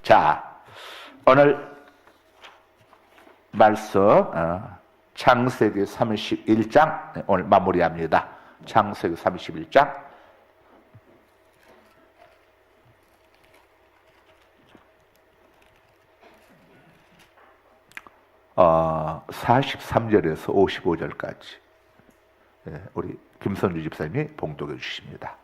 자, 오늘 말씀 창세기 31장 오늘 마무리합니다. 창세기 31장 43절에서 55절까지 우리 김선주 집사님이 봉독해 주십니다.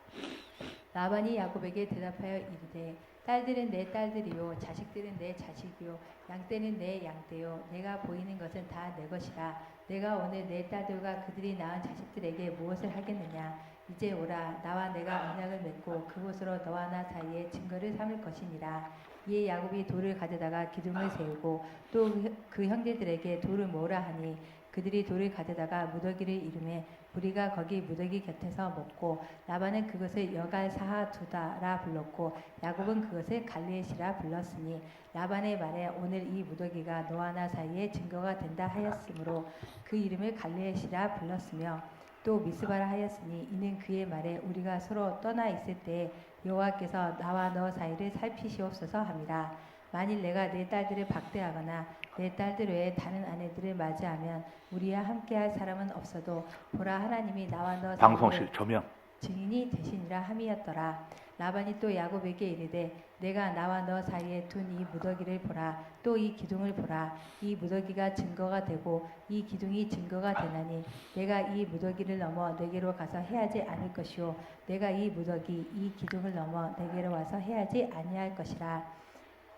라반이 야곱에게 대답하여 이르되 딸들은 내 딸들이요 자식들은 내 자식이요 양떼는 내 양떼요 내가 보이는 것은 다 내 것이라. 내가 오늘 내 딸들과 그들이 낳은 자식들에게 무엇을 하겠느냐. 이제 오라. 나와 내가 언약을 맺고 그곳으로 너와 나 사이에 증거를 삼을 것이니라. 이에 야곱이 돌을 가져다가 기둥을 세우고 또 그 형제들에게 돌을 모으라 하니 그들이 돌을 가져다가 무더기를 이루매 우리가 거기 무더기 곁에서 먹고 라반은 그것을 여갈 사하두다라 불렀고 야곱은 그것을 갈레앗이라 불렀으니 라반의 말에 오늘 이 무더기가 너와 나 사이에 증거가 된다 하였으므로 그 이름을 갈레앗이라 불렀으며 또 미스바라 하였으니 이는 그의 말에 우리가 서로 떠나 있을 때에 여호와께서 나와 너 사이를 살피시옵소서 함이라. 만일 내가 내 딸들을 박대하거나 내 딸들 외에 다른 아내들을 맞이하면 우리와 함께할 사람은 없어도 보라 하나님이 나와 너 방송실 조명 증인이 되시니라 함이었더라. 라반이 또 야곱에게 이르되 내가 나와 너 사이에 둔 이 무더기를 보라. 또 이 기둥을 보라. 이 무더기가 증거가 되고 이 기둥이 증거가 되나니 내가 이 무더기를 넘어 내게로 가서 해하지 않을 것이요 내가 이 무더기 이 기둥을 넘어 내게로 와서 해하지 아니할 것이라.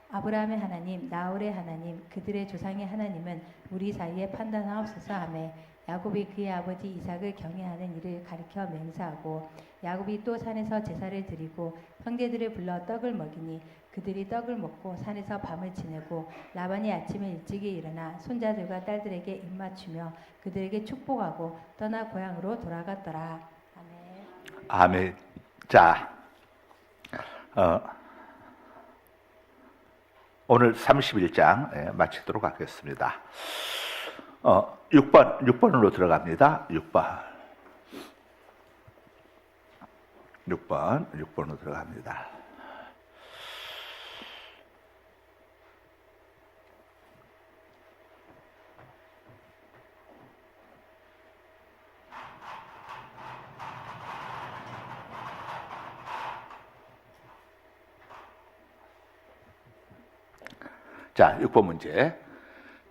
아브라함의 하나님 나홀의 하나님 그들의 조상의 하나님은 우리 사이에 판단하옵소서 하매 야곱이 그의 아버지 이삭을 경외하는 일을 가리켜 맹세하고 야곱이 또 산에서 제사를 드리고 형제들을 불러 떡을 먹이니 그들이 떡을 먹고 산에서 밤을 지내고 라반이 아침에 일찍이 일어나 손자들과 딸들에게 입맞추며 그들에게 축복하고 떠나 고향으로 돌아갔더라. 아멘. 아멘. 자, 오늘 31장 마치도록 하겠습니다. 6번으로 들어갑니다. 6번으로 들어갑니다. 자, 6번 문제.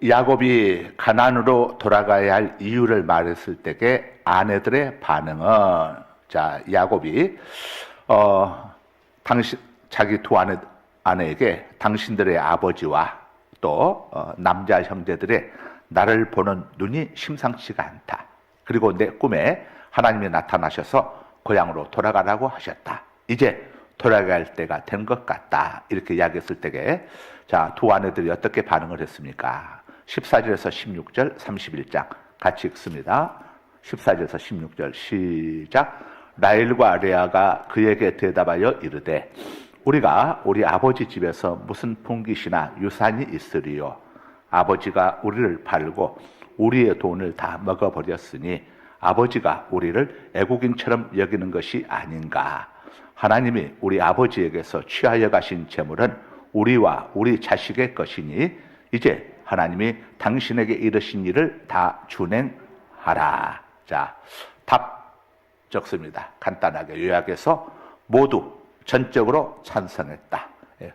야곱이 가나안으로 돌아가야 할 이유를 말했을 때의 아내들의 반응은, 자, 야곱이 자기 두 아내에게 당신들의 아버지와 또 남자 형제들의 나를 보는 눈이 심상치가 않다. 그리고 내 꿈에 하나님이 나타나셔서 고향으로 돌아가라고 하셨다. 이제 돌아갈 때가 된 것 같다. 이렇게 이야기했을 때에 자, 두 아내들이 어떻게 반응을 했습니까? 14절에서 16절 31장 같이 읽습니다. 14절에서 16절 시작. 라헬과 레아가 그에게 대답하여 이르되 우리가 우리 아버지 집에서 무슨 분깃이나 유산이 있으리요. 아버지가 우리를 팔고 우리의 돈을 다 먹어버렸으니 아버지가 우리를 애국인처럼 여기는 것이 아닌가. 하나님이 우리 아버지에게서 취하여 가신 재물은 우리와 우리 자식의 것이니 이제 하나님이 당신에게 이르신 일을 다 준행하라. 자, 답 적습니다. 간단하게 요약해서 모두 전적으로 찬성했다.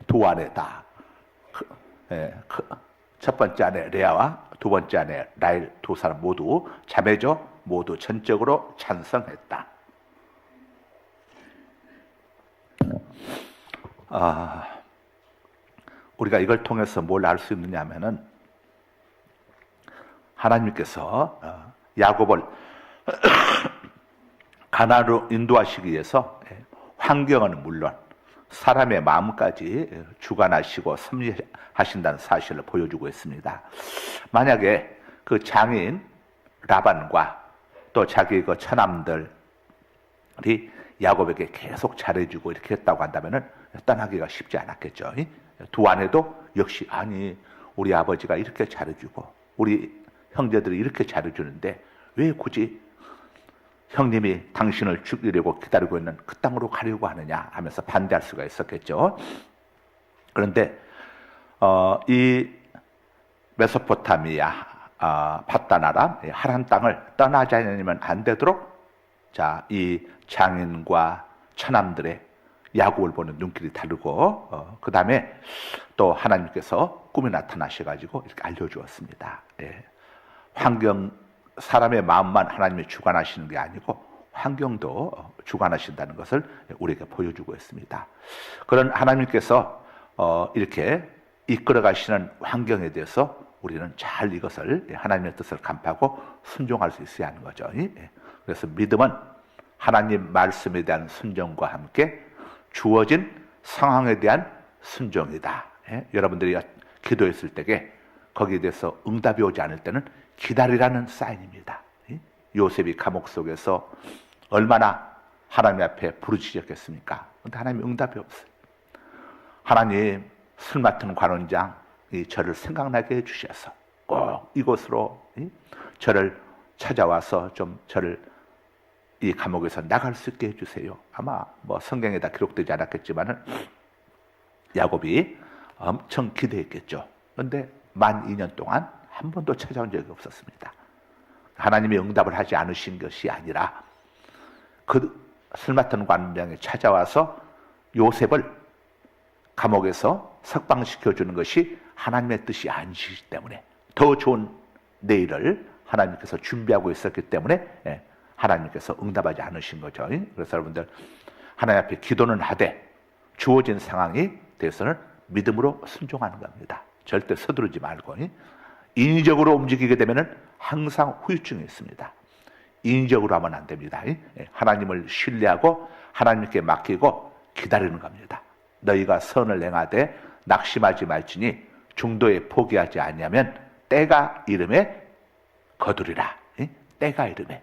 두 아내 다. 첫 번째 아내 레아와 두 번째 아내 라헬 두 사람 모두 자매죠. 모두 전적으로 찬성했다. 우리가 이걸 통해서 뭘 알 수 있느냐 하면은 하나님께서 야곱을 가나안으로 인도하시기 위해서 환경은 물론 사람의 마음까지 주관하시고 섭리하신다는 사실을 보여주고 있습니다. 만약에 그 장인 라반과 또 자기 그 처남들이 야곱에게 계속 잘해주고 이렇게 했다고 한다면은 떠나기가 쉽지 않았겠죠. 두 아내도 역시 아니 우리 아버지가 이렇게 잘해주고 우리 형제들이 이렇게 잘해주는데 왜 굳이 형님이 당신을 죽이려고 기다리고 있는 그 땅으로 가려고 하느냐 하면서 반대할 수가 있었겠죠. 그런데 이 메소포타미아, 파다나라, 하란 땅을 떠나지 않으면 안 되도록 자, 이 장인과 처남들의 야곱을 보는 눈길이 다르고, 그 다음에 또 하나님께서 꿈에 나타나셔가지고 이렇게 알려주었습니다. 예. 환경, 사람의 마음만 하나님이 주관하시는 게 아니고 환경도 주관하신다는 것을 우리에게 보여주고 있습니다. 그런 하나님께서 이렇게 이끌어 가시는 환경에 대해서 우리는 잘 이것을 하나님의 뜻을 간파하고 순종할 수 있어야 하는 거죠. 그래서 믿음은 하나님 말씀에 대한 순종과 함께 주어진 상황에 대한 순종이다. 여러분들이 기도했을 때에 거기에 대해서 응답이 오지 않을 때는 기다리라는 사인입니다. 요셉이 감옥 속에서 얼마나 하나님 앞에 부르짖었겠습니까? 그런데 하나님이 응답이 없어요. 하나님, 술 맡은 관원장 저를 생각나게 해주셔서 꼭 이곳으로 저를 찾아와서 좀 저를 이 감옥에서 나갈 수 있게 해주세요. 아마 뭐 성경에다 기록되지 않았겠지만은 야곱이 엄청 기대했겠죠. 그런데 만 2년 동안 한 번도 찾아온 적이 없었습니다. 하나님이 응답을 하지 않으신 것이 아니라 그 술 맡은 관원장이 찾아와서 요셉을 감옥에서 석방시켜주는 것이 하나님의 뜻이 아니시기 때문에 더 좋은 내일을 하나님께서 준비하고 있었기 때문에 하나님께서 응답하지 않으신 거죠. 그래서 여러분들 하나님 앞에 기도는 하되 주어진 상황에 대해서는 믿음으로 순종하는 겁니다. 절대 서두르지 말고 인위적으로 움직이게 되면 항상 후유증이 있습니다. 인위적으로 하면 안 됩니다. 하나님을 신뢰하고 하나님께 맡기고 기다리는 겁니다. 너희가 선을 행하되 낙심하지 말지니 중도에 포기하지 아니하면 때가 이름에 거두리라. 때가 이름에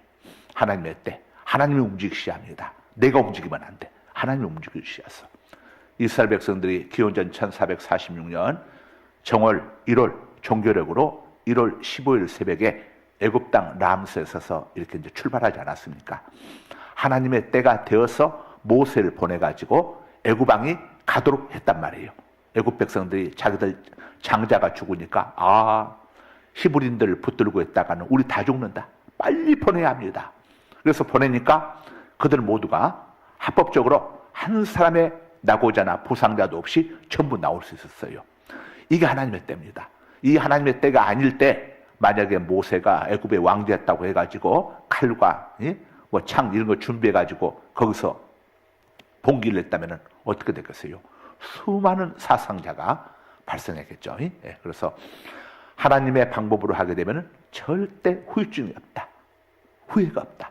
하나님의 때, 하나님이 움직이셔야 합니다. 내가 움직이면 안 돼. 하나님이 움직이셔서 이스라엘 백성들이 기원전 1446년 정월 1월 종교력으로 1월 15일 새벽에 애굽 땅 람셋에서 이렇게 이제 출발하지 않았습니까? 하나님의 때가 되어서 모세를 보내가지고 애굽 왕이 가도록 했단 말이에요. 애굽 백성들이 자기들 장자가 죽으니까 히브리인들을 붙들고 있다가는 우리 다 죽는다. 빨리 보내야 합니다. 그래서 보내니까 그들 모두가 합법적으로 한 사람의 낙오자나 부상자도 없이 전부 나올 수 있었어요. 이게 하나님의 때입니다. 이 하나님의 때가 아닐 때 만약에 모세가 애굽의 왕되었다고 해가지고 칼과 뭐 창 이런 거 준비해가지고 거기서 봉기를 했다면 어떻게 됐겠어요? 수많은 사상자가 발생했겠죠. 그래서 하나님의 방법으로 하게 되면 절대 후유증이 없다. 후회가 없다.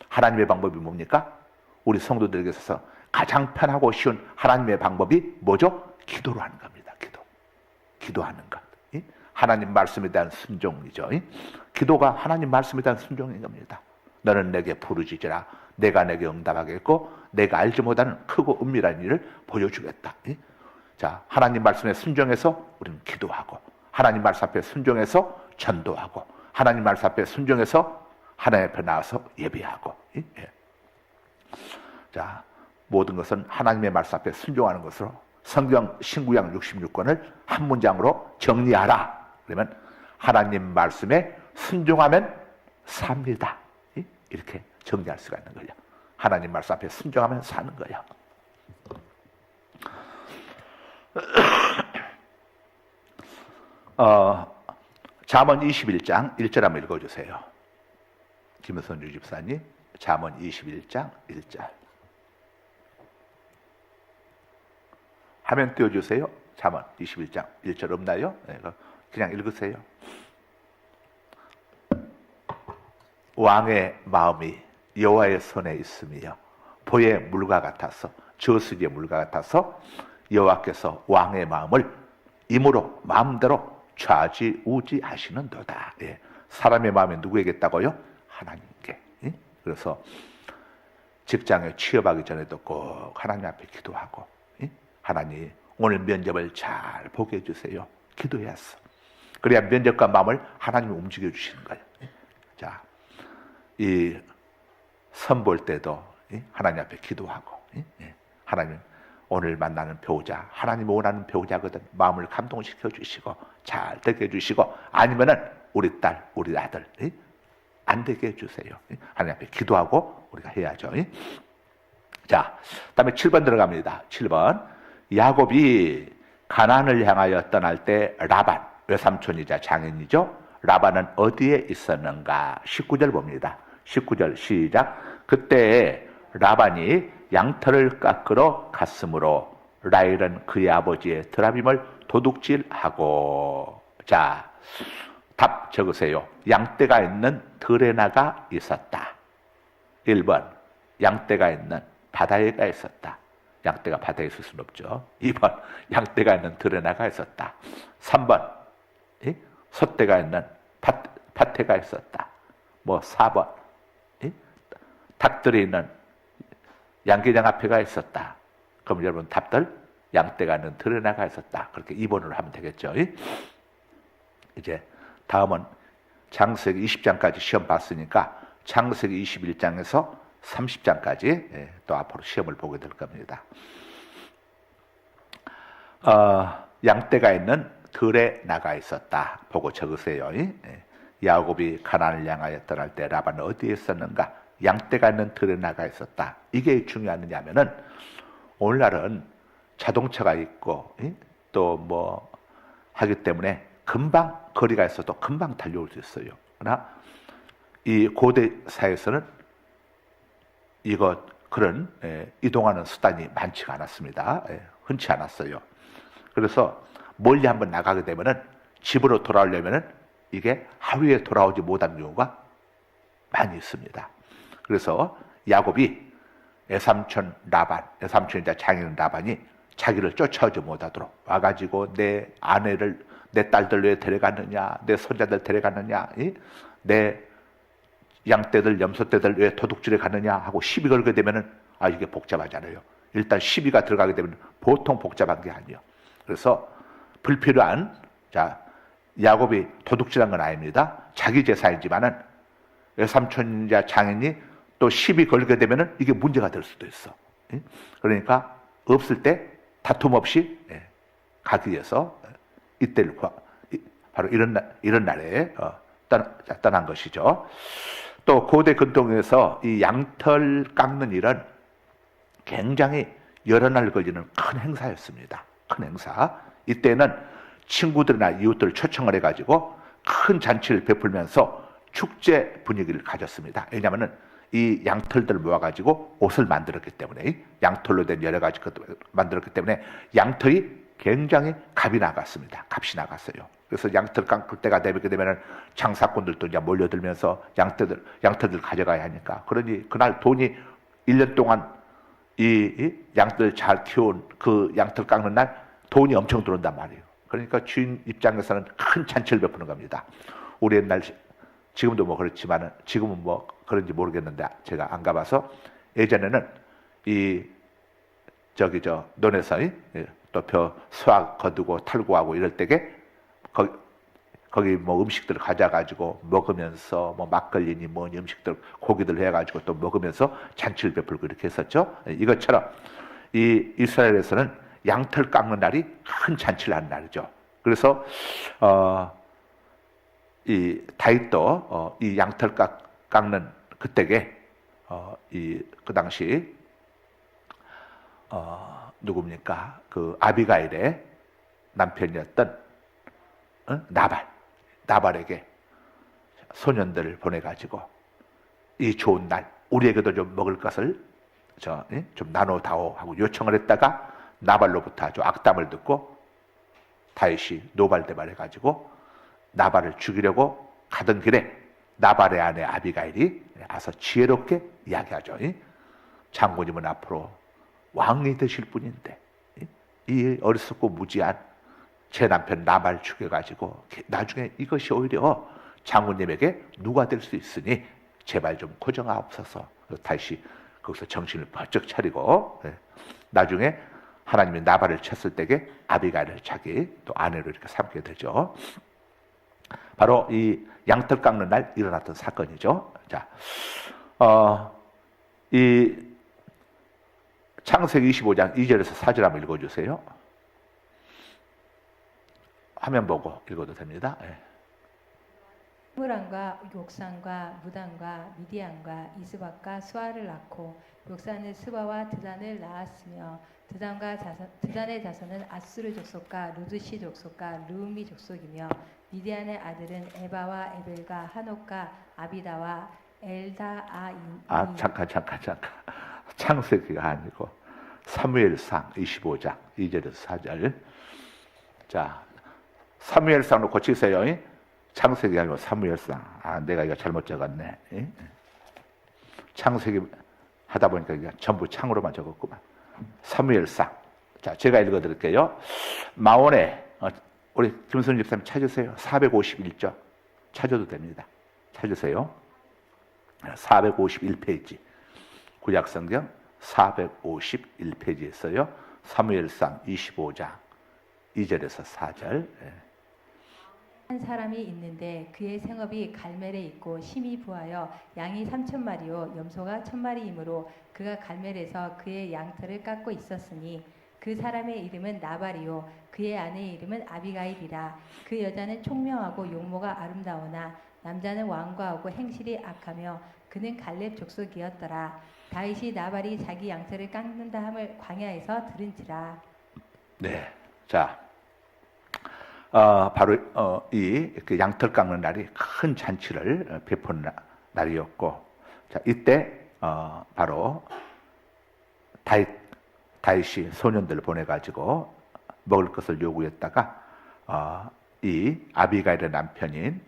하나님의 방법이 뭡니까? 우리 성도들에게 있어서 가장 편하고 쉬운 하나님의 방법이 뭐죠? 기도로 하는 겁니다. 기도하는 것. 하나님 말씀에 대한 순종이죠. 기도가 하나님 말씀에 대한 순종인 겁니다. 너는 내게 부르짖으라. 내가 내게 응답하겠고 내가 알지 못하는 크고 은밀한 일을 보여주겠다. 자, 하나님 말씀에 순종해서 우리는 기도하고 하나님 말씀 앞에 순종해서 전도하고 하나님 말씀 앞에 순종해서 하나님 앞에 나와서 예배하고. 자, 모든 것은 하나님의 말씀 앞에 순종하는 것으로 성경 신구약 66권을 한 문장으로 정리하라. 그러면 하나님 말씀에 순종하면 삽니다. 이렇게 정리할 수가 있는 거예요. 하나님 말씀 앞에 순종하면 사는 거예요. 잠언 21장 1절 한번 읽어주세요. 김은선 유집사님, 잠언 21장 1절. 화면 띄워주세요. 잠언 21장 1절 없나요? 그냥 읽으세요. 왕의 마음이 여호와의 손에 있으며 보의 물과 같아서 저수지의 물과 같아서 여호와께서 왕의 마음을 임으로 마음대로 좌지우지 하시는도다. 사람의 마음이 누구에게 있다고요? 하나님께. 그래서 직장에 취업하기 전에도 꼭 하나님 앞에 기도하고 하나님 오늘 면접을 잘 보게 해주세요. 기도해야어. 그래야 면접관 마음을 하나님이 움직여 주시는 거예요. 자, 이 선볼 때도 하나님 앞에 기도하고 하나님 오늘 만나는 배우자 하나님 원하는 배우자거든. 마음을 감동시켜 주시고 잘 되게 해주시고, 아니면은 우리 딸 우리 아들 안 되게 해주세요. 하나님 앞에 기도하고 우리가 해야죠. 자, 다음에 7번 들어갑니다. 7번. 야곱이 가나안을 향하여 떠날 때 라반, 외삼촌이자 장인이죠. 라반은 어디에 있었는가? 19절 봅니다. 19절 시작. 그때 라반이 양털을 깎으러 갔으므로 라헬은 그의 아버지의 드라빔을 도둑질하고. 자, 답 적으세요. 양떼가 있는 들에 나가 있었다. 1번, 양떼가 있는 바다에가 있었다. 양떼가 바다에 있을 수는 없죠. 2번, 양떼가 있는 들에 나가 있었다. 3번, 소떼가 있는 밭에가 있었다. 4번, 닭들이 있는 양계장 앞에가 있었다. 그럼 여러분 답들, 양떼가 있는 들에 나가 있었다. 그렇게 2번으로 하면 되겠죠. 이제 다음은 창세기 20장까지 시험 봤으니까 창세기 21장에서 30장까지 또 앞으로 시험을 보게 될 겁니다. 양떼가 있는 들에 나가 있었다. 보고 적으세요. 야곱이 가나안을 향하여 떠날 때 라반은 어디에 있었는가? 양떼가 있는 들에 나가 있었다. 이게 중요하느냐면은 오늘날은 자동차가 있고 또 하기 때문에 금방 거리가 있어도 금방 달려올 수 있어요. 그러나 이 고대 사회에서는 그런 이동하는 수단이 많지가 않았습니다. 흔치 않았어요. 그래서 멀리 한번 나가게 되면은 집으로 돌아오려면은 이게 하루에 돌아오지 못한 경우가 많이 있습니다. 그래서 야곱이 외삼촌이자 장인 라반이 자기를 쫓아오지 못하도록 와가지고 내 아내를 내 딸들 왜 데려갔느냐, 내 손자들 데려갔느냐, 내 양떼들 염소떼들 왜 도둑질에 갔느냐 하고 시비 걸게 되면은 이게 복잡하잖아요. 일단 시비가 들어가게 되면 보통 복잡한 게 아니에요. 그래서 불필요한, 야곱이 도둑질한 건 아닙니다. 자기 재산이지만은 외삼촌이자 장인이 또 시비 걸게 되면은 이게 문제가 될 수도 있어. 그러니까 없을 때 다툼 없이 가기 위해서 이때를 바로 이런 날에 떠난 것이죠. 또 고대 근동에서 이 양털 깎는 일은 굉장히 여러 날 걸리는 큰 행사였습니다. 큰 행사. 이때는 친구들이나 이웃들을 초청을 해가지고 큰 잔치를 베풀면서 축제 분위기를 가졌습니다. 왜냐하면 이 양털들을 모아가지고 옷을 만들었기 때문에, 양털로 된 여러 가지 것들을 만들었기 때문에 양털이 굉장히 값이 나갔습니다. 값이 나갔어요. 그래서 양털 깎을 때가 되면 장사꾼들도 이제 몰려들면서 양털들 가져가야 하니까, 그러니 그날 돈이 1년 동안 이 양털 잘 키운 그 양털 깎는 날 돈이 엄청 들어온단 말이에요. 그러니까 주인 입장에서는 큰 잔치를 베푸는 겁니다. 우리 옛날, 지금도 그렇지만은 지금은 그런지 모르겠는데 제가 안 가봐서, 예전에는 논에서 또 수확 거두고 탈구하고 이럴 때게 거기 음식들을 가져가지고 먹으면서 막걸리니 뭐니 음식들 고기들 해가지고 또 먹으면서 잔치를 베풀고 이렇게 했었죠. 이것처럼 이 이스라엘에서는 양털 깎는 날이 큰 잔치를 하는 날이죠. 그래서 이 다윗도 이 양털 깎는 그때게 그 당시 누굽니까? 그 아비가일의 남편이었던 나발에게 소년들을 보내가지고 이 좋은 날 우리에게도 좀 먹을 것을 좀 나눠다오 하고 요청을 했다가 나발로부터 아주 악담을 듣고 다윗이 노발대발해가지고 나발을 죽이려고 가던 길에 나발의 아내 아비가일이 와서 지혜롭게 이야기하죠. 장군님은 앞으로 왕이 되실 분인데 이 어리석고 무지한 제 남편 나발 죽여가지고 나중에 이것이 오히려 장군님에게 누가 될 수 있으니 제발 좀 고정하옵소서. 다시 거기서 정신을 번쩍 차리고 나중에 하나님이 나발을 쳤을 때에 아비가일을 자기 또 아내로 이렇게 삼게 되죠. 바로 이 양털 깎는 날 일어났던 사건이죠. 자, 창세기 25장 2절에서 4절 한번 읽어주세요. 화면 보고 읽어도 됩니다. 예. 무란과 욕산과 무단과 미디안과 이스박과 수아를 낳고 욕산은 스바와 드단을 낳았으며 드단의 자손은 아수르 족속과 루드시 족속과 르우미 족속이며 미디안의 아들은 에바와 에벨과 한옥과 아비다와 엘다아인. 잠깐. 창세기가 아니고 사무엘상 25장 2절에서 4절. 자, 사무엘상으로 고치세요. 창세기 아니고 사무엘상. 내가 이거 잘못 적었네. 창세기 하다 보니까 이게 전부 창으로만 적었구만. 사무엘상. 자, 제가 읽어드릴게요. 마온에 우리 김선우 집사님 찾으세요. 451쪽 찾아도 됩니다. 찾으세요. 451페이지 구약성경 451페이지에 있어요. 사무엘상 25장 2절에서 4절. 한 사람이 있는데 그의 생업이 갈멜에 있고 심히 부하여 양이 3,000마리요 염소가 1,000마리이므로 그가 갈멜에서 그의 양털을 깎고 있었으니 그 사람의 이름은 나발이요 그의 아내의 이름은 아비가일이라. 그 여자는 총명하고 용모가 아름다우나 남자는 완고하고 행실이 악하며 그는 갈렙 족속이었더라. 다윗이 나발이 자기 양털을 깎는다 함을 광야에서 들은지라. 네, 자, 바로 이 양털 깎는 날이 큰 잔치를 베푸는 날이었고, 자, 이때 바로 다윗이 소년들을 보내가지고 먹을 것을 요구했다가 이 아비가일의 남편인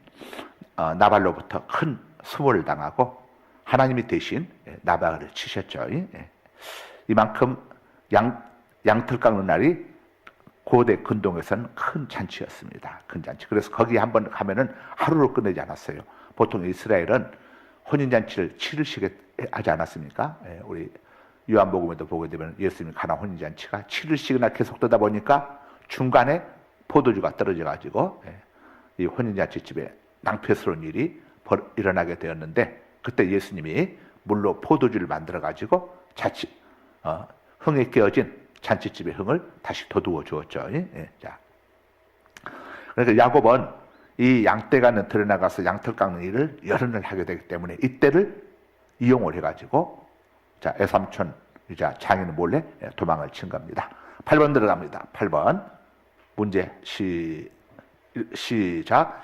나발로부터 큰 수모를 당하고 하나님이 대신 나발을 치셨죠. 이만큼 양털 깎는 날이 고대 근동에서는 큰 잔치였습니다. 큰 잔치. 그래서 거기 한번 가면은 하루로 끝내지 않았어요. 보통 이스라엘은 혼인잔치를 7일씩 하지 않았습니까? 우리 요한복음에도 보게 되면 예수님이 가나 혼인잔치가 7일씩이나 계속되다 보니까 중간에 포도주가 떨어져가지고 이 혼인잔치집에 낭패스러운 일이 일어나게 되었는데, 그때 예수님이 물로 포도주를 만들어가지고 흥에 깨어진 잔치집의 흥을 다시 돋우어 주었죠. 자, 그러니까 야곱은 이 양떼가 들여나가서 양털 깎는 일을 열흘을 하게 되기 때문에 이때를 이용을 해가지고 자, 애삼촌 이자 장인은 몰래 도망을 친 겁니다. 8번 들어갑니다. 8번 문제 시작.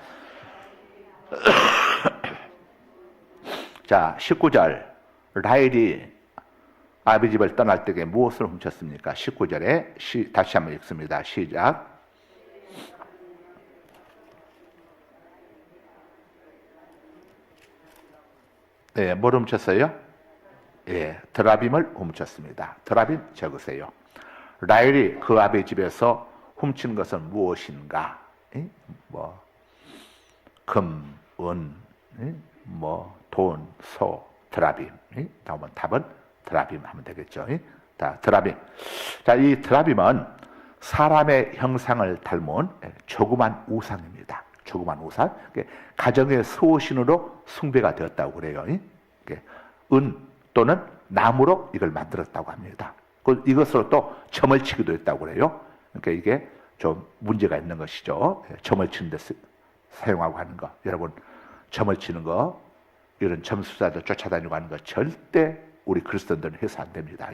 자, 19절 라헬이 아비 집을 떠날 때에 무엇을 훔쳤습니까? 19절에 다시 한번 읽습니다. 시작. 네, 뭘 훔쳤어요? 예, 드라빔을 훔쳤습니다. 드라빔 적으세요. 라헬이 그 아비 집에서 훔친 것은 무엇인가? 뭐 금, 은, 뭐 돈, 소, 드라빔. 나오면 답은 드라빔 하면 되겠죠. 자, 드라빔. 자, 이 드라빔은 사람의 형상을 닮은 조그만 우상입니다. 조그만 우상. 가정의 수호신으로 숭배가 되었다고 그래요. 은 또는 나무로 이걸 만들었다고 합니다. 이것으로 또 점을 치기도 했다고 그래요. 그러니까 이게 좀 문제가 있는 것이죠. 점을 치는 데 사용하고 하는 거. 여러분, 점을 치는 거, 이런 점수사들 쫓아다니고 하는 거 절대 우리 그리스도인들은 해서 안 됩니다.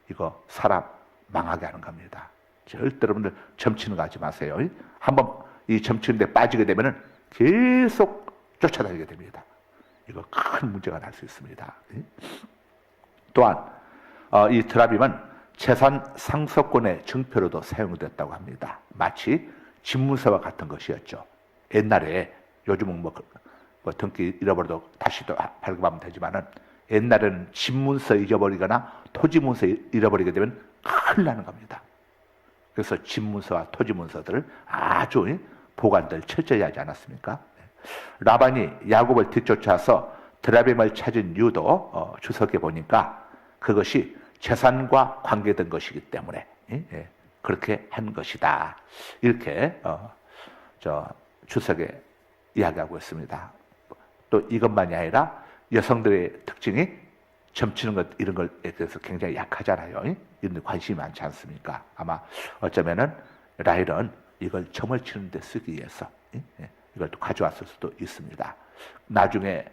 이거 사람 망하게 하는 겁니다. 절대 여러분들 점 치는 거 하지 마세요. 한번 이 점 치는 데 빠지게 되면은 계속 쫓아다니게 됩니다. 이거 큰 문제가 날 수 있습니다. 또한 이 드라빔은 재산 상속권의 증표로도 사용됐다고 합니다. 마치 집문서와 같은 것이었죠. 옛날에, 요즘은 뭐 등기 잃어버려도 다시 또 발급하면 되지만은, 옛날에는 집문서 잊어버리거나 토지문서 잃어버리게 되면 큰일 나는 겁니다. 그래서 집문서와 토지문서들을 아주 보관들 철저히 하지 않았습니까? 라반이 야곱을 뒤쫓아서 드라빔을 찾은 이유도 주석에 보니까 그것이 재산과 관계된 것이기 때문에 그렇게 한 것이다. 이렇게 주석에 이야기하고 있습니다. 또 이것만이 아니라 여성들의 특징이 점치는 것 이런 것에 대해서 굉장히 약하잖아요. 이런 데 관심이 많지 않습니까? 아마 어쩌면은 라헬은 이걸 점을 치는 데 쓰기 위해서 이걸 또 가져왔을 수도 있습니다. 나중에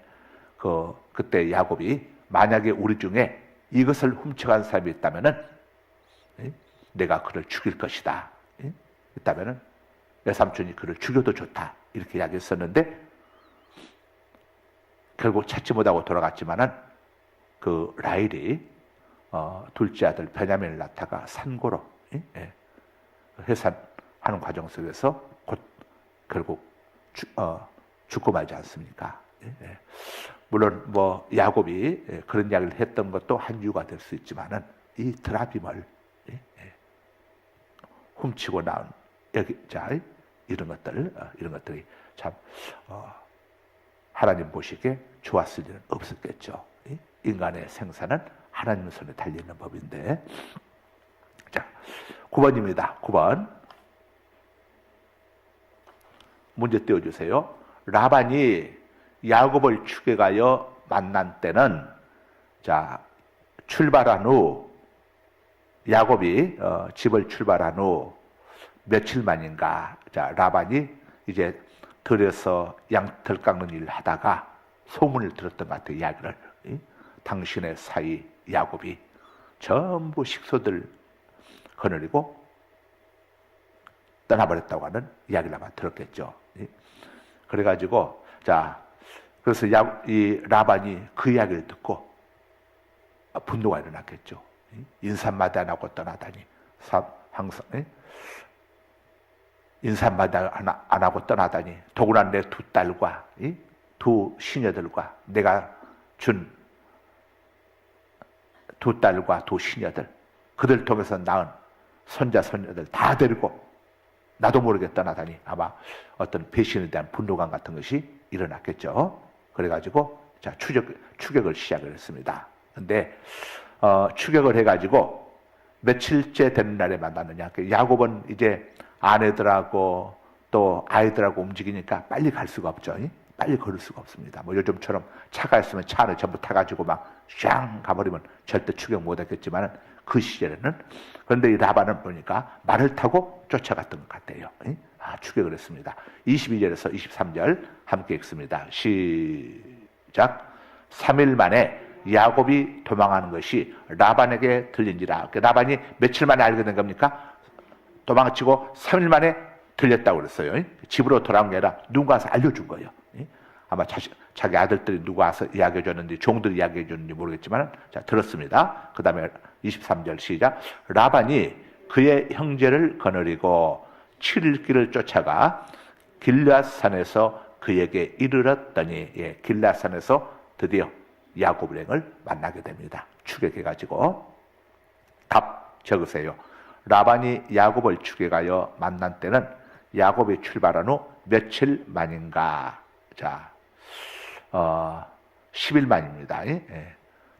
그때 야곱이 만약에 우리 중에 이것을 훔쳐간 사람이 있다면은 내가 그를 죽일 것이다. 있다면은 내 삼촌이 그를 죽여도 좋다. 이렇게 이야기했었는데 결국 찾지 못하고 돌아갔지만은 그 라헬이 둘째 아들 베냐민을 낳다가 산고로 해산하는 과정 속에서 곧 결국 죽고 말지 않습니까? 물론 뭐 야곱이 그런 이야기를 했던 것도 한 이유가 될 수 있지만은 이 드라빔을 훔치고 나온 이런 것들이 참 하나님 보시기에 좋았을 일은 없었겠죠. 인간의 생사는 하나님 손에 달려있는 법인데. 자, 9번입니다. 9번. 문제 띄워주세요. 라반이 야곱을 추격하여 만난 때는, 자, 출발한 후, 야곱이 집을 출발한 후 며칠 만인가, 자, 라반이 이제 들여서 양털 깎는 일을 하다가 소문을 들었던 것 같아요. 이야기를. 당신의 사이 야곱이 전부 식소들 거느리고 떠나버렸다고 하는 이야기를 아마 들었겠죠. 그래가지고, 자, 그래서 이 라반이 그 이야기를 듣고 분노가 일어났겠죠. 인사마다 안 하고 떠나다니. 항상, 인사마다 안 하고 떠나다니. 더구나 내 두 딸과 두 시녀들과 내가 준 두 딸과 두 시녀들, 그들 통해서 낳은 손자, 손녀들 다 데리고 나도 모르게 떠나다니. 아마 어떤 배신에 대한 분노감 같은 것이 일어났겠죠. 그래가지고, 자, 추격을 시작을 했습니다. 근데, 추격을 해가지고, 며칠째 되는 날에 만났느냐. 야곱은 이제 아내들하고 또 아이들하고 움직이니까 빨리 갈 수가 없죠. 빨리 걸을 수가 없습니다. 뭐 요즘처럼 차가 있으면 차 안에 전부 타가지고 막 샹 가버리면 절대 추격 못 했겠지만 그 시절에는. 그런데 이 라반은 보니까 말을 타고 쫓아갔던 것 같아요. 추격을 했습니다. 22절에서 23절 함께 읽습니다. 시작. 3일 만에 야곱이 도망하는 것이 라반에게 들린지라. 라반이 며칠 만에 알게 된 겁니까? 도망치고 3일 만에 들렸다고 그랬어요. 집으로 돌아온 게 아니라 누군가 와서 알려준 거예요. 아마 자기 아들들이 누가 와서 이야기해 줬는지 종들이 이야기해 줬는지 모르겠지만, 자, 들었습니다. 그 다음에 23절 시작. 라반이 그의 형제를 거느리고 7일 길을 쫓아가 길앗산에서 그에게 이르렀더니, 길앗산에서 드디어 야곱을 만나게 됩니다. 추격해가지고. 답 적으세요. 라반이 야곱을 추격하여 만난 때는 야곱이 출발한 후 며칠 만인가? 자, 10일 만입니다.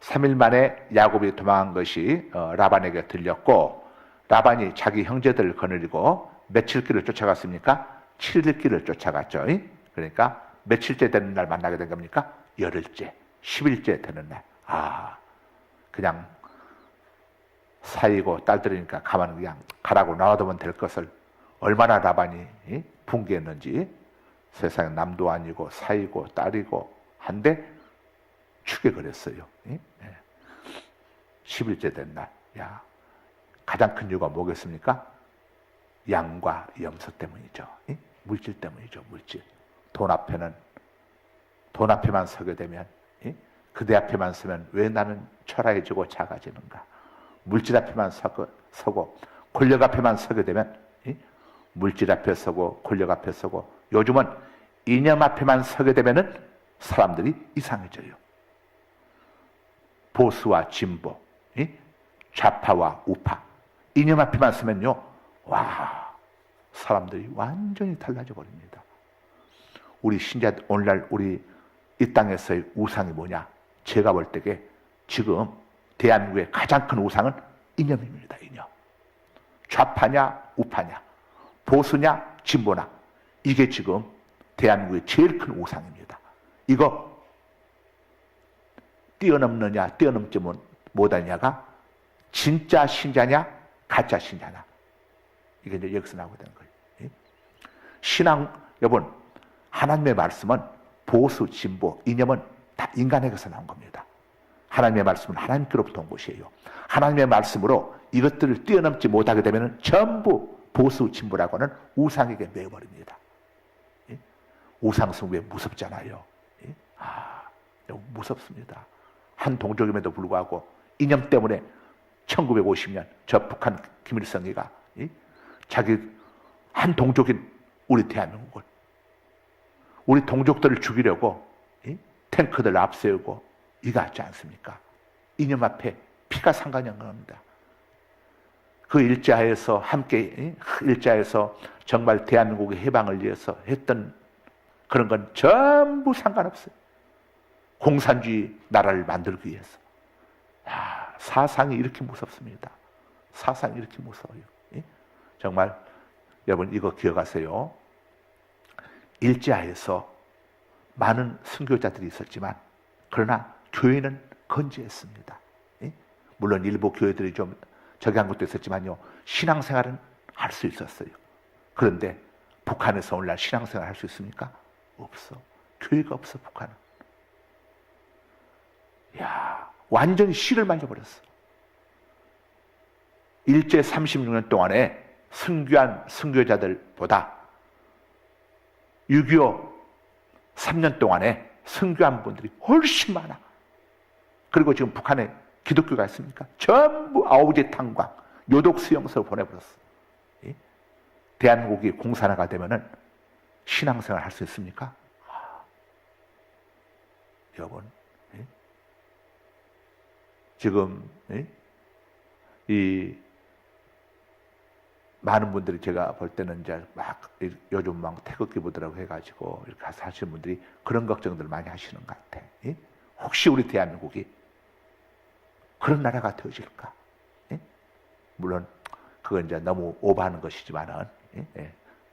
3일 만에 야곱이 도망한 것이 라반에게 들렸고, 라반이 자기 형제들을 거느리고 며칠 길을 쫓아갔습니까? 7일 길을 쫓아갔죠. 그러니까 며칠째 되는 날 만나게 된 겁니까? 열흘째, 10일째 되는 날. 그냥 사이고 딸들이니까 가만 그냥 가라고 놔두면 될 것을 얼마나 라반이 분개했는지. 세상에 남도 아니고 사이고 딸이고 한데 추격을 했어요. 10일째 된 날. 야, 가장 큰 이유가 뭐겠습니까? 양과 염소 때문이죠. 물질 때문이죠. 물질. 돈 앞에만 서게 되면, 그대 앞에만 서면 왜 나는 초라해지고 작아지는가? 물질 앞에만 서고 권력 앞에만 서게 되면, 물질 앞에 서고 권력 앞에 서고, 요즘은 이념 앞에만 서게 되면은 사람들이 이상해져요. 보수와 진보, 좌파와 우파, 이념 앞에만 서면요, 와, 사람들이 완전히 달라져 버립니다. 우리 신자, 오늘날 우리 이 땅에서의 우상이 뭐냐? 제가 볼 때에 지금 대한민국의 가장 큰 우상은 이념입니다. 이념. 좌파냐 우파냐, 보수냐 진보냐, 이게 지금 대한민국의 제일 큰 우상입니다. 이거 뛰어넘느냐 뛰어넘지 못하느냐가 진짜 신자냐 가짜 신자냐, 이게 이제 여기서 나오게 되는 거예요. 신앙, 여러분, 하나님의 말씀은 보수, 진보, 이념은 다 인간에게서 나온 겁니다. 하나님의 말씀은 하나님께로부터 온 것이에요. 하나님의 말씀으로 이것들을 뛰어넘지 못하게 되면 전부 보수, 진보라고 하는 우상에게 매여버립니다. 우상숭배 무섭잖아요. 무섭습니다. 한 동족임에도 불구하고 이념 때문에 1950년 저 북한 김일성이가 자기 한 동족인 우리 대한민국을, 우리 동족들을 죽이려고 탱크들 앞세우고 이거 하지 않습니까? 이념 앞에 피가 상관이 없는 겁니다. 그 일자에서 함께 일자에서 정말 대한민국의 해방을 위해서 했던 그런 건 전부 상관없어요. 공산주의 나라를 만들기 위해서. 사상이 이렇게 무섭습니다. 사상이 이렇게 무서워요. 정말 여러분 이거 기억하세요. 일제하에서 많은 순교자들이 있었지만 그러나 교회는 건재했습니다. 물론 일부 교회들이 좀 저기한 것도 있었지만요, 신앙생활은 할 수 있었어요. 그런데 북한에서 오늘날 신앙생활 할 수 있습니까? 없어. 교회가 없어, 북한은. 완전히 씨를 말려버렸어. 일제 36년 동안에 순교한 순교자들보다 6.25 3년 동안에 순교한 분들이 훨씬 많아. 그리고 지금 북한에 기독교가 있습니까? 전부 아우제 탄광, 요독 수용소로 보내버렸어. 대한민국이 공산화가 되면은 신앙생활 할 수 있습니까? 여러분, 지금 이 많은 분들이 제가 볼 때는 이제 막 요즘 막 태극기 부대라고 해가지고 이렇게 하시는 분들이 그런 걱정들 많이 하시는 것 같아. 혹시 우리 대한민국이 그런 나라가 되어질까? 물론 그건 이제 너무 오버하는 것이지만은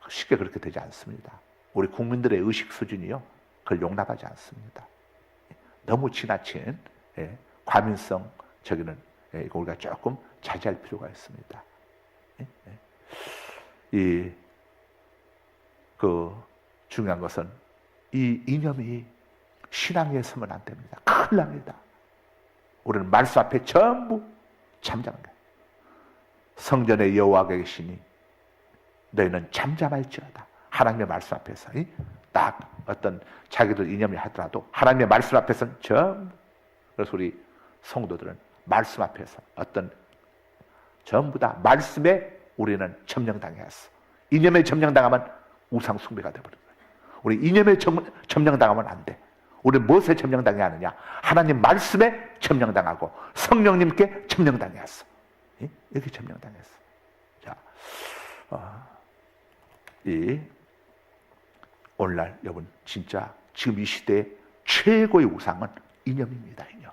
쉽게 그렇게 되지 않습니다. 우리 국민들의 의식 수준이요, 그걸 용납하지 않습니다. 너무 지나친 과민성 저기는 이거 우리가 조금 자제할 필요가 있습니다. 중요한 것은 이 이념이 신앙에 서면 안 됩니다. 큰일 납니다. 우리는 말씀 앞에 전부 잠잠한 거예요. 성전에 여호와가 계시니 너희는 잠잠할지어다. 하나님의 말씀 앞에서 딱 어떤 자기들 이념이 하더라도 하나님의 말씀 앞에서는 전부, 그래서 우리 성도들은 말씀 앞에서 전부 다 말씀에 우리는 점령당했어. 이념에 점령당하면 우상 숭배가 되어버린 거예요. 우리 이념에 점령당하면 안 돼. 우리는 무엇에 점령당해야 하느냐? 하나님 말씀에 점령당하고 성령님께 점령당했어. 이렇게 점령당했어. 자, 오늘날 여러분 진짜 지금 이 시대의 최고의 우상은 이념입니다. 이념.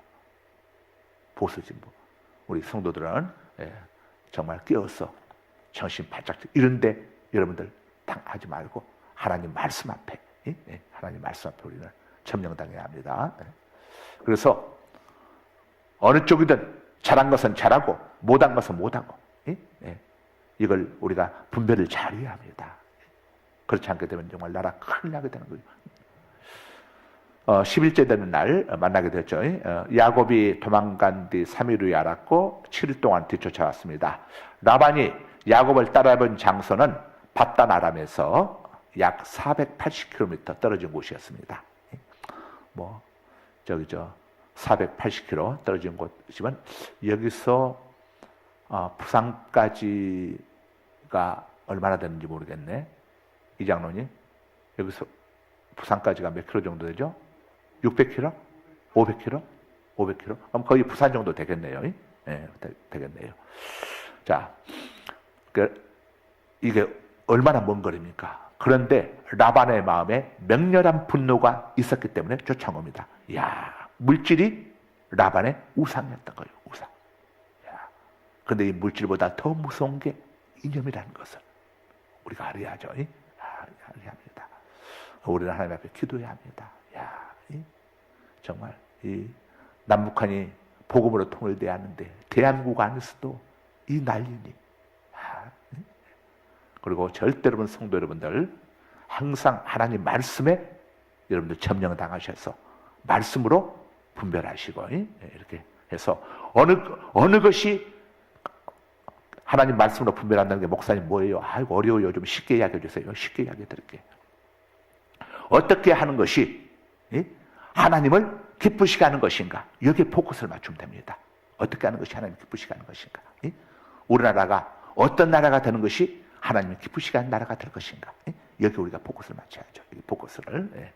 보수진보. 우리 성도들은 정말 깨어서 정신 바짝, 이런데 여러분들 당하지 말고 하나님 말씀 앞에, 하나님 말씀 앞에 우리는 점령당해야 합니다. 그래서 어느 쪽이든 잘한 것은 잘하고 못한 것은 못하고, 이걸 우리가 분별을 잘 해야 합니다. 그렇지 않게 되면 정말 나라 큰일 나게 되는 거죠. 10일째 되는 날 만나게 됐죠. 야곱이 도망간 뒤 3일 후에 알았고 7일 동안 뒤쫓아왔습니다. 라반이 야곱을 따라본 장소는 밧단 아람에서 약 480km 떨어진 곳이었습니다. 480km 떨어진 곳이지만 여기서 부산까지가 얼마나 되는지 모르겠네. 이 장로님, 여기서 부산까지가 몇 킬로 정도 되죠? 600km? 500km? 500km? 그럼 거의 부산 정도 되겠네요. 되겠네요. 자, 이게 얼마나 먼 거리입니까? 그런데 라반의 마음에 맹렬한 분노가 있었기 때문에 쫓아온 겁니다. 물질이 라반의 우상이었던 거예요. 우상. 그런데 이 물질보다 더 무서운 게 이념이라는 것을 우리가 알아야죠. 알아야 합니다. 우리는 하나님 앞에 기도해야 합니다. 정말 남북한이 복음으로 통일돼야 하는데 대한민국 안에서도 이 난리니. 그리고 절대 여러분 성도 여러분들 항상 하나님 말씀에 여러분들 점령당하셔서 말씀으로 분별하시고 이렇게 해서 어느 것이 하나님 말씀으로 분별한다는 게 목사님 뭐예요? 아이고 어려워요. 좀 쉽게 이야기해 주세요. 쉽게 이야기해 드릴게요. 어떻게 하는 것이 하나님을 기쁘시게 하는 것인가? 여기에 포커스를 맞추면 됩니다. 어떻게 하는 것이 하나님을 기쁘시게 하는 것인가? 우리나라가 어떤 나라가 되는 것이 하나님을 기쁘시게 하는 나라가 될 것인가? 여기 우리가 포커스를 맞춰야죠. 여기 포커스를.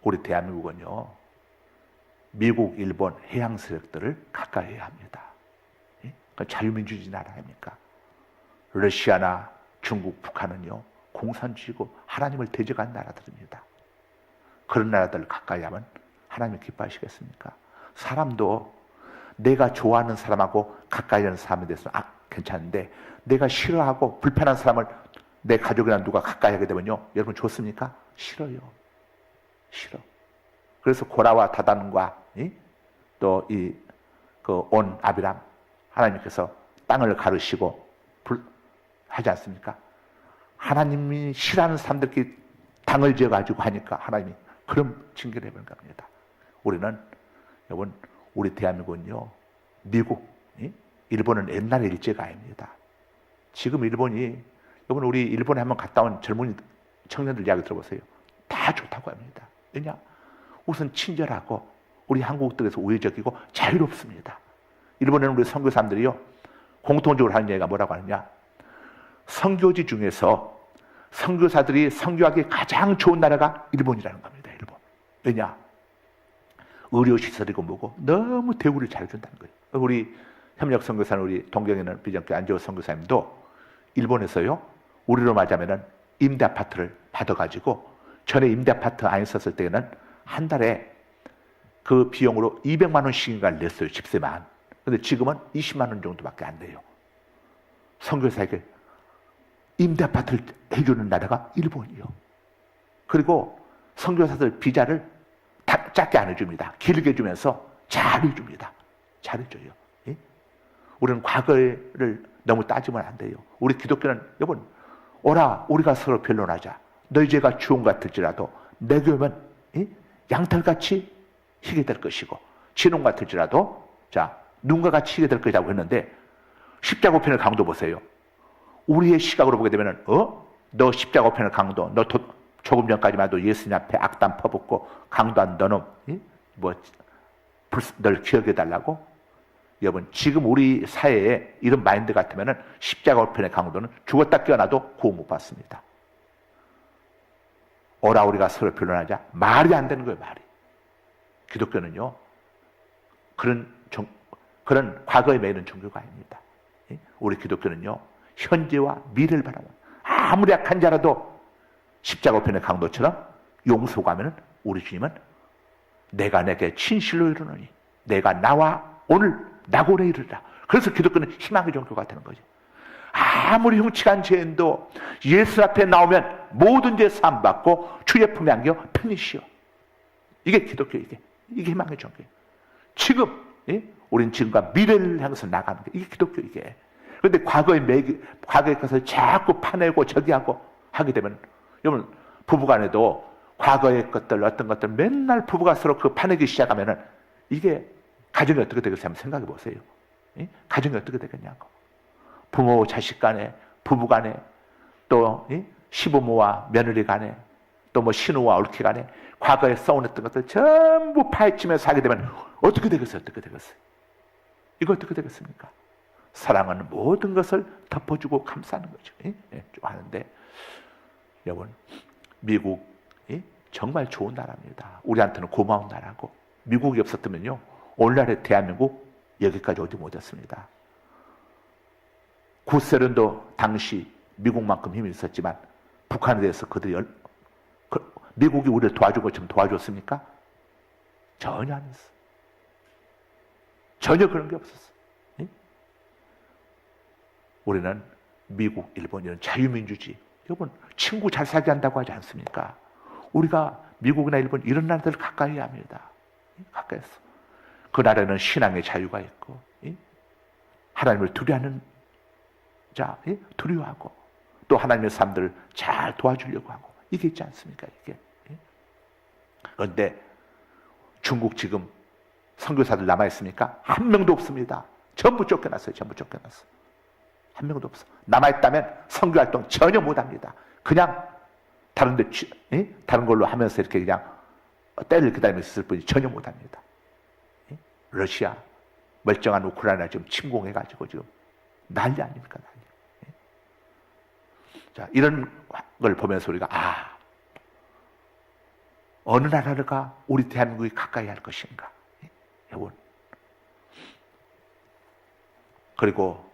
우리 대한민국은요, 미국, 일본 해양 세력들을 가까이 해야 합니다. 자유민주주의 나라 아닙니까? 러시아나 중국, 북한은요, 공산주의고 하나님을 대적한 나라들입니다. 그런 나라들을 가까이 하면 하나님이 기뻐하시겠습니까? 사람도 내가 좋아하는 사람하고 가까이 하는 사람에 대해서 괜찮은데 내가 싫어하고 불편한 사람을 내 가족이나 누가 가까이 하게 되면요, 여러분 좋습니까? 싫어요. 싫어. 그래서 고라와 다단과 또 온 아비람 하나님께서 땅을 가르시고 하지 않습니까? 하나님이 싫어하는 사람들끼리 당을 지어가지고 하니까 하나님이 그런 징계를 해버린 겁니다. 우리는 여러분 우리 대한민국은요, 미국, 일본은 옛날의 일제가 아닙니다. 지금 일본이 여러분 우리 일본에 한번 갔다 온 젊은 청년들 이야기 들어보세요. 다 좋다고 합니다. 왜냐? 우선 친절하고 우리 한국들에서 우회적이고 자유롭습니다. 일본에는 우리 선교사님들이요 공통적으로 하는 얘기가 뭐라고 하느냐? 선교지 중에서 선교사들이 선교하기 가장 좋은 나라가 일본이라는 겁니다. 일본. 왜냐? 의료시설이고 뭐고 너무 대우를 잘해준다는 거예요. 우리 협력 선교사는 우리 동경에 있는 비전교회 안재호 선교사님도 일본에서요 우리로 맞으면은 임대 아파트를 받아가지고 전에 임대 아파트 안 있었을 때는 한 달에 그 비용으로 200만 원씩인가 냈어요. 집세만. 근데 지금은 20만 원 정도밖에 안 돼요. 선교사에게 임대 아파트를 해주는 나라가 일본이요. 그리고 선교사들 비자를 다 짧게 안 해줍니다. 길게 주면서 잘 해줍니다. 잘 해줘요. 예? 우리는 과거를 너무 따지면 안 돼요. 우리 기독교는 여러분 오라 우리가 서로 변론하자. 너희 죄가 주홍 같을지라도 내 교회면 양털같이 희게 될 것이고 진홍 같을지라도 자 눈과 같이 희게 될 것이라고 했는데 십자가 우편의 강도 보세요. 우리의 시각으로 보게 되면은 너 십자가 우편의 강도 너 조금 전까지만 해도 예수님 앞에 악담 퍼붓고 강도한 너는 널 기억해 달라고? 여러분 지금 우리 사회에 이런 마인드 같으면은 십자가 우편의 강도는 죽었다 깨어나도 구원 못 받습니다. 오라 우리가 서로 변론하자. 말이 안 되는 거예요. 말이. 기독교는요 그런 과거에 매이는 종교가 아닙니다. 우리 기독교는요 현재와 미래를 바라보는 아무리 약한 자라도 십자가 우편의 강도처럼 용서하면 우리 주님은 내가 내게 진실로 이르노니 내가 나와 오늘 나고래 이르리라. 그래서 기독교는 희망의 종교가 되는 거죠. 아무리 흉측한 죄인도 예수 앞에 나오면 모든 죄 사함 받고 주의 품에 안겨 편히 쉬어. 이게 기독교 이게 희망의 종교예요. 지금 우리는 지금과 미래를 향해서 나가는 게 이게 기독교 이게. 그런데 과거의 것을 자꾸 파내고 저기하고 하게 되면 여러분 부부간에도 과거의 것들 어떤 것들 맨날 부부가 서로 그 파내기 시작하면은 이게 가정이 어떻게 되겠어요? 한번 생각해 보세요. 가정이 어떻게 되겠냐고. 부모 자식 간에 부부 간에 또 시부모와 며느리 간에 또 뭐 신우와 옳기 간에 과거에 써오냈던 것들 전부 파헤치면서 하게 되면 어떻게 되겠어요? 어떻게 되겠어요? 이거 어떻게 되겠습니까? 사랑은 모든 것을 덮어주고 감싸는 거죠. 좀 하는데 여러분 미국이 정말 좋은 나라입니다. 우리한테는 고마운 나라고 미국이 없었다면요 오늘날의 대한민국 여기까지 오지 못했습니다. 구세련도 당시 미국만큼 힘이 있었지만 북한에 대해서 미국이 우리를 도와준 것처럼 도와줬습니까? 전혀 안 했어. 전혀 그런 게 없었어. 우리는 미국, 일본 이런 자유민주주의 여러분 친구 잘 살게 한다고 하지 않습니까? 우리가 미국이나 일본 이런 나라들 가까이 합니다. 가까이서. 그 나라는 신앙의 자유가 있고 하나님을 두려워하는 자, 두려워하고 또 하나님의 사람들을 잘 도와주려고 하고 이게 있지 않습니까? 이게. 그런데 중국 지금 선교사들 남아있습니까? 한 명도 없습니다. 전부 쫓겨났어요. 전부 쫓겨났어. 한 명도 없어. 남아있다면 선교활동 전혀 못합니다. 그냥 다른 걸로 하면서 이렇게 그냥 때를 기다리면서 있을 뿐이 전혀 못합니다. 러시아 멀쩡한 우크라이나 지금 침공해가지고 지금 난리 아닙니까? 난리. 자, 이런 걸 보면서 우리가 어느 나라가 우리 대한민국이 가까이 할 것인가? 여러분. 그리고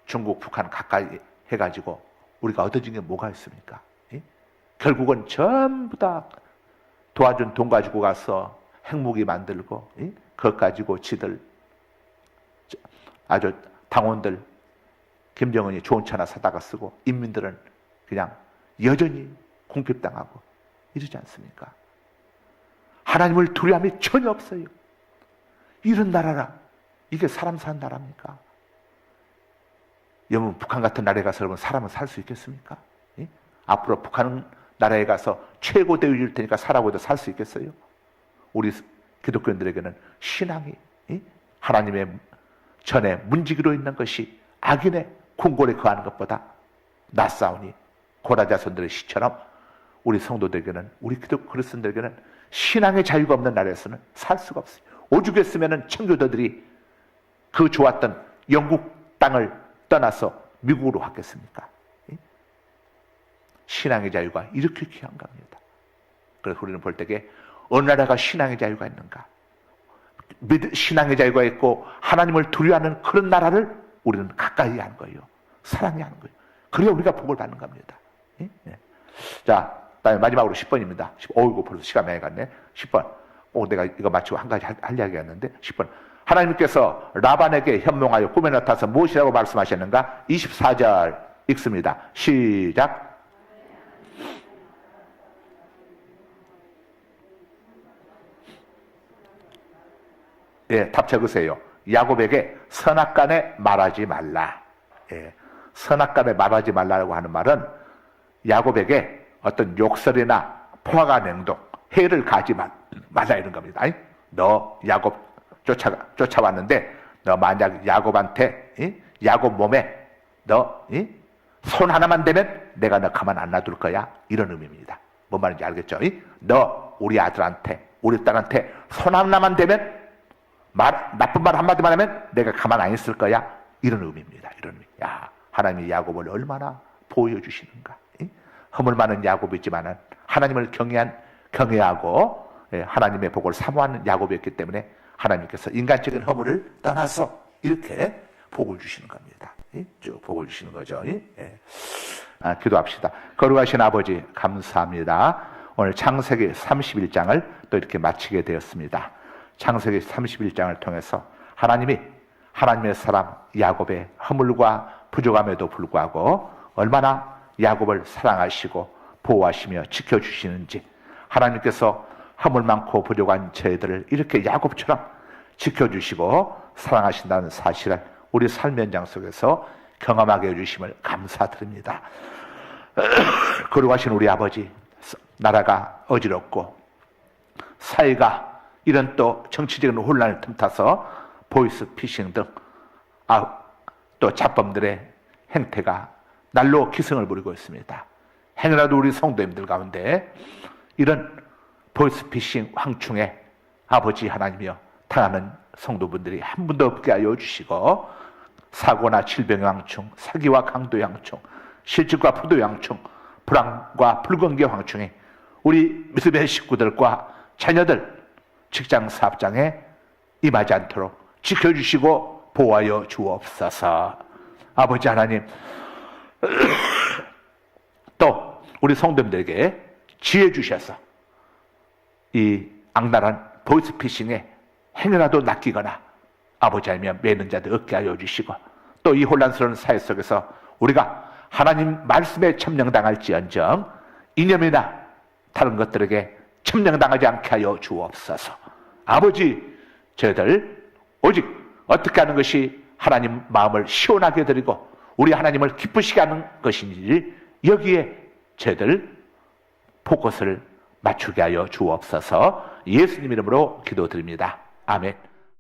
중국, 북한 가까이 해가지고 우리가 얻어진 게 뭐가 있습니까? 결국은 전부 다 도와준 돈 가지고 가서 핵무기 만들고 그것 가지고 지들 아주 당원들 김정은이 좋은 차나 사다가 쓰고 인민들은 그냥 여전히 궁핍당하고 이러지 않습니까? 하나님을 두려움이 전혀 없어요. 이런 나라라 이게 사람 사는 나라입니까? 여러분 북한 같은 나라에 가서 여러분 사람은 살 수 있겠습니까? 앞으로 북한 나라에 가서 최고 대우 줄 테니까 살아보도 살 수 있겠어요? 우리 기독교인들에게는 신앙이 하나님의 전에 문지기로 있는 것이 악인의 궁궐에 거하는 것보다 낫사오니 고라자손들의 시처럼 우리 성도들에게는 우리 기독 그리스도인들에게는 신앙의 자유가 없는 나라에서는 살 수가 없어요. 오죽했으면 청교도들이 그 좋았던 영국 땅을 떠나서 미국으로 갔겠습니까? 신앙의 자유가 이렇게 귀한 겁니다. 그래서 우리는 볼 때에 어느 나라가 신앙의 자유가 있는가? 신앙의 자유가 있고 하나님을 두려워하는 그런 나라를 우리는 가까이 하는 거예요. 사랑해야 하는 거예요. 그래야 우리가 복을 받는 겁니다. 자, 다음에 마지막으로 10번입니다. 어이구 벌써 시간 많이 갔네. 10번. 내가 이거 마치고 한 가지 할 이야기가 있는데 10번. 하나님께서 라반에게 현몽하여 꿈에 나타나서 무엇이라고 말씀하셨는가? 24절 읽습니다. 시작. 예, 답 적으세요. 야곱에게 선악간에 말하지 말라. 예, 선악간에 말하지 말라고 하는 말은 야곱에게 어떤 욕설이나 포악한 행동, 해를 가지 말라 이런 겁니다. 아니? 너 야곱 쫓아왔는데 너 만약 야곱한테 야곱 몸에 너 손 하나만 대면 내가 너 가만 안 놔둘 거야. 이런 의미입니다. 뭔 말인지 알겠죠? 너 우리 아들한테 우리 딸한테 손 하나만 대면 나쁜 말 한마디만 하면 내가 가만 안 있을 거야. 이런 의미입니다. 이런 의미. 야, 하나님이 야곱을 얼마나 보여주시는가. 허물 많은 야곱이지만은 하나님을 경외하고 하나님의 복을 사모하는 야곱이었기 때문에 하나님께서 인간적인 허물을 떠나서 이렇게 복을 주시는 겁니다. 쭉 복을 주시는 거죠. 기도합시다. 거룩하신 아버지 감사합니다. 오늘 창세기 31장을 또 이렇게 마치게 되었습니다. 창세기 31장을 통해서 하나님이 하나님의 사람 야곱의 허물과 부족함에도 불구하고 얼마나 야곱을 사랑하시고 보호하시며 지켜주시는지, 하나님께서 허물 많고 부족한 저희들을 이렇게 야곱처럼 지켜주시고 사랑하신다는 사실을 우리 삶의 현장 속에서 경험하게 해주심을 감사드립니다. 거룩하신 우리 아버지, 나라가 어지럽고 사회가 이런 또 정치적인 혼란을 틈타서 보이스 피싱 등 또 잡범들의 행태가 날로 기승을 부리고 있습니다. 행여라도 우리 성도님들 가운데 이런 보이스 피싱 황충에 아버지 하나님이여 당하는 성도분들이 한 분도 없게 하여 주시고, 사고나 질병의 황충, 사기와 강도의 황충, 실직과 부도의 황충, 불안과 불건기의 황충이 우리 믿음의 식구들과 자녀들, 직장 사업장에 임하지 않도록 지켜주시고 보호하여 주옵소서. 아버지 하나님, 또 우리 성도님들에게 지혜 주셔서 이 악랄한 보이스피싱에 행여라도 낚이거나 아버지 하나님 매는 자들 얻게 하여 주시고, 또 이 혼란스러운 사회 속에서 우리가 하나님 말씀에 점령당할지언정 이념이나 다른 것들에게 점령당하지 않게 하여 주옵소서. 아버지, 저희들 오직 어떻게 하는 것이 하나님 마음을 시원하게 드리고 우리 하나님을 기쁘시게 하는 것인지 여기에 저희들 포커스를 맞추게 하여 주옵소서. 예수님 이름으로 기도드립니다. 아멘.